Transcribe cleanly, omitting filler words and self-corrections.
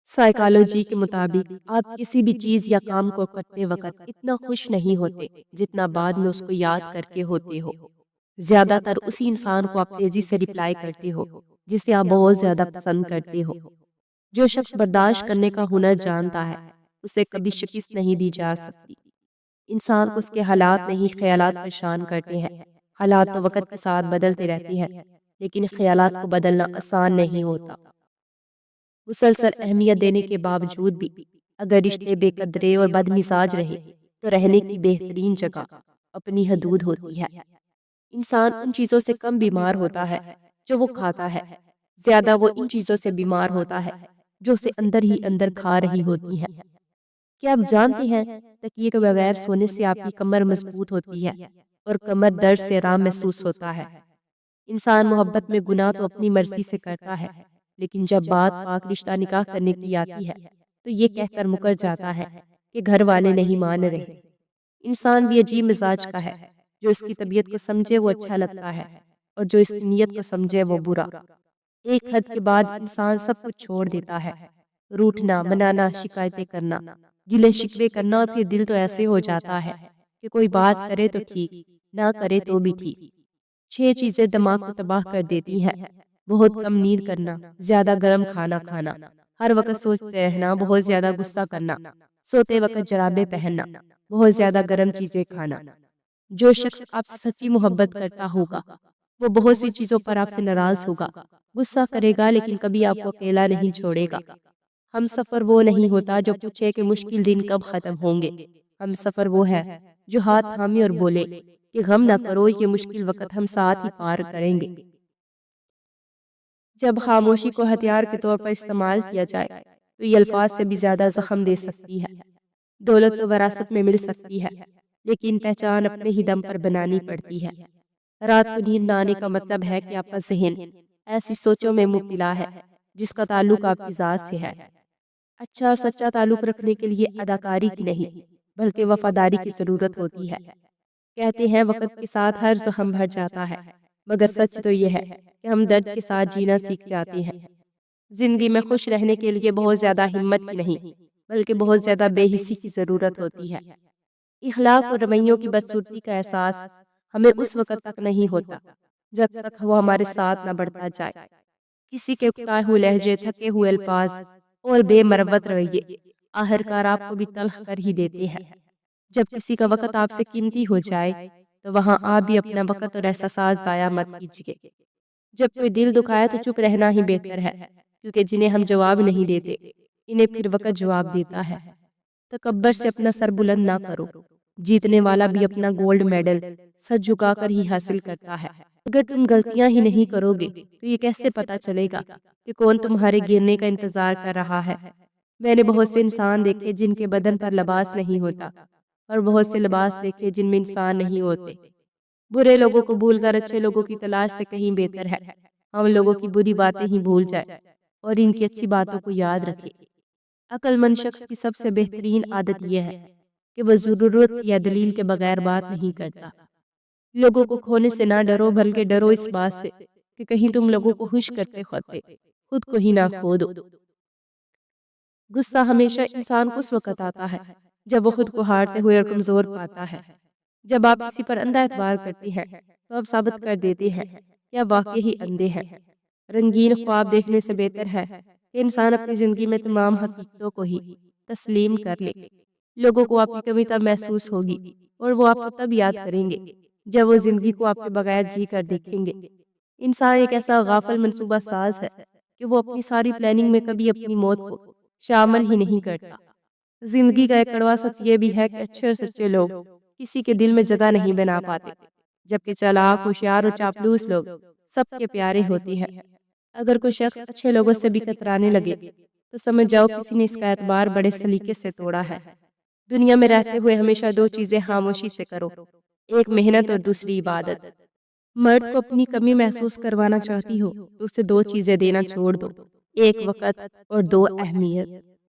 Psychology کے مطابق آپ کسی بھی چیز یا کام کو کرتے وقت اتنا خوش نہیں ہوتے جتنا بعد میں اس کو یاد کر کے ہوتے ہو۔ زیادہ تر اسی انسان کو آپ تیزی سے رپلائی کرتے ہو جسے آپ بہت زیادہ پسند کرتے ہو۔ جو شخص برداشت کرنے کا ہنر جانتا ہے اسے کبھی شکست نہیں دی جا سکتی۔ انسان کو اس کے حالات نہیں خیالات پریشان کرتے ہیں۔ حالات تو وقت کے ساتھ بدلتے رہتے ہیں لیکن خیالات کو بدلنا آسان نہیں ہوتا۔ مسلسل اہمیت دینے کے باوجود بھی اگر رشتے بے قدرے اور بد مزاج رہے تو رہنے کی بہترین جگہ اپنی حدود ہوتی ہے۔ انسان ان چیزوں سے کم بیمار ہوتا ہے جو وہ کھاتا ہے، زیادہ وہ ان چیزوں سے بیمار ہوتا ہے جو اسے اندر ہی اندر کھا رہی ہوتی ہیں۔ کیا آپ جانتے ہیں تکیے کے بغیر سونے سے آپ کی کمر مضبوط ہوتی ہے اور کمر درد سے آرام محسوس ہوتا ہے۔ انسان محبت میں گناہ تو اپنی مرضی سے کرتا ہے لیکن جب بات پاک رشتہ نکاح کرنے کی آتی ہے تو یہ کہہ کر مکر جاتا ہے کہ گھر والے نہیں مان رہے۔ انسان بھی عجیب مزاج کا ہے، جو اس کی طبیعت کو سمجھے وہ اچھا لگتا ہے اور جو اس کی نیت کو سمجھے وہ برا۔ ایک حد کے بعد انسان سب کچھ چھوڑ دیتا ہے، روٹھنا منانا شکایتیں کرنا گلے شکوے کرنا، اور پھر دل تو ایسے ہو جاتا ہے کہ کوئی بات کرے تو ٹھیک نہ کرے تو بھی ٹھیک۔ 6 چیزیں دماغ کو تباہ کر دیتی ہیں: بہت کم نیند کرنا، زیادہ گرم کھانا کھانا، ہر وقت سوچتے رہنا، بہت زیادہ غصہ کرنا، سوتے وقت جرابیں پہننا، بہت زیادہ گرم چیزیں کھانا۔ جو شخص آپ سے سچی محبت کرتا ہوگا وہ بہت سی چیزوں پر آپ سے ناراض ہوگا، غصہ کرے گا لیکن کبھی آپ کو اکیلا نہیں چھوڑے گا۔ ہم سفر وہ نہیں ہوتا جو پوچھے کہ مشکل دن کب ختم ہوں گے، ہم سفر وہ ہے جو ہاتھ تھامے اور بولے کہ غم نہ کرو، یہ مشکل وقت ہم ساتھ ہی پار کریں گے۔ جب خاموشی کو ہتھیار کے طور پر استعمال کیا جائے تو یہ الفاظ سے بھی زیادہ زخم دے سکتی ہے۔ دولت تو وراثت میں مل سکتی ہے لیکن پہچان اپنے ہی دم پر بنانی پڑتی ہے۔ رات کو نیند نہ آنے کا مطلب ہے کہ آپ کا ذہن ایسی سوچوں میں مبتلا ہے جس کا تعلق آپ کی ذات سے ہے۔ اچھا اور سچا تعلق رکھنے کے لیے اداکاری کی نہیں بلکہ وفاداری کی ضرورت ہوتی ہے۔ کہتے ہیں وقت کے ساتھ ہر زخم بھر جاتا ہے، مگر سچ تو یہ ہے کہ ہم درد کے ساتھ جینا سیکھ جاتے ہیں۔ زندگی میں خوش رہنے کے لیے بہت زیادہ ہمت کی نہیں بلکہ بہت زیادہ بے حسی کی ضرورت ہوتی ہے۔ اخلاق اور رویوں کی بدصورتی کا احساس ہمیں اس وقت تک نہیں ہوتا جب تک وہ ہمارے ساتھ نہ بڑھتا جائے۔ کسی کے اکتائے ہوئے لہجے، تھکے ہوئے الفاظ اور بے مروت رویے آخرکار آپ کو بھی تلخ کر ہی دیتے ہیں۔ جب کسی کا وقت آپ سے قیمتی ہو جائے تو وہاں آپ بھی اپنا وقت اور احساسات ضائع مت کیجیے۔ جب کوئی دل دکھائے تو چپ رہنا ہی بہتر ہے، کیونکہ جنہیں ہم جواب نہیں دیتے انہیں پھر وقت جواب دیتا ہے۔ تکبر سے اپنا سر بلند نہ کرو، جیتنے والا بھی اپنا گولڈ میڈل سر جھکا کر ہی حاصل کرتا ہے۔ اگر تم غلطیاں ہی نہیں کرو گے تو یہ کیسے پتا چلے گا کہ کون تمہارے گرنے کا انتظار کر رہا ہے؟ میں نے بہت سے انسان دیکھے جن کے بدن پر لباس نہیں ہوتا اور بہت سے لباس دیکھے جن میں انسان نہیں ہوتے۔ برے لوگوں کو بھول کر اچھے لوگوں کی تلاش سے کہیں بہتر ہے ہم لوگوں کی بری باتیں ہی بھول جائیں اور ان کی اچھی باتوں کو یاد رکھیں۔ عقل مند شخص کی سب سے بہترین عادت یہ ہے کہ وہ ضرورت یا دلیل کے بغیر بات نہیں کرتا۔ لوگوں کو کھونے سے نہ ڈرو بلکہ ڈرو اس بات سے کہ کہیں تم لوگوں کو خوش کرتے کرتے خود کو ہی نہ کھو دو۔ غصہ ہمیشہ انسان کو اس وقت آتا ہے جب وہ خود کو ہارتے ہوئے اور کمزور پاتا ہے۔ جب آپ کسی پر اندھا اعتبار کرتے ہیں تو آپ ثابت کر دیتے ہیں یا واقعی ہی اندھے ہیں۔ رنگین خواب دیکھنے سے بہتر ہے کہ انسان اپنی زندگی میں تمام حقیقتوں کو ہی تسلیم کر لے۔ لوگوں کو آپ کی کمی تب محسوس ہوگی اور وہ آپ کو تب یاد کریں گے جب وہ زندگی کو آپ کے بغیر جی کر دیکھیں گے۔ انسان ایک ایسا غافل منصوبہ ساز ہے کہ وہ اپنی ساری پلاننگ میں کبھی اپنی موت کو شامل ہی نہیں کرتا۔ زندگی کا ایک کڑوا سچ یہ بھی ہے کہ اچھے اور سچے لوگ کسی کے دل میں جگہ نہیں بنا پاتے، جبکہ چالاک، ہوشیار اور چاپلوس لوگ سب کے پیارے ہوتے ہیں۔ اگر کوئی شخص اچھے لوگوں سے بھی کترانے لگے تو سمجھ جاؤ کسی نے اس کا اعتبار بڑے سلیقے سے توڑا ہے۔ دنیا میں رہتے ہوئے ہمیشہ 2 چیزیں خاموشی سے کرو، ایک محنت اور دوسری عبادت۔ مرد کو اپنی کمی محسوس کروانا چاہتی ہو تو اسے 2 چیزیں دینا چھوڑ دو، ایک وقت اور 2 اہمیت۔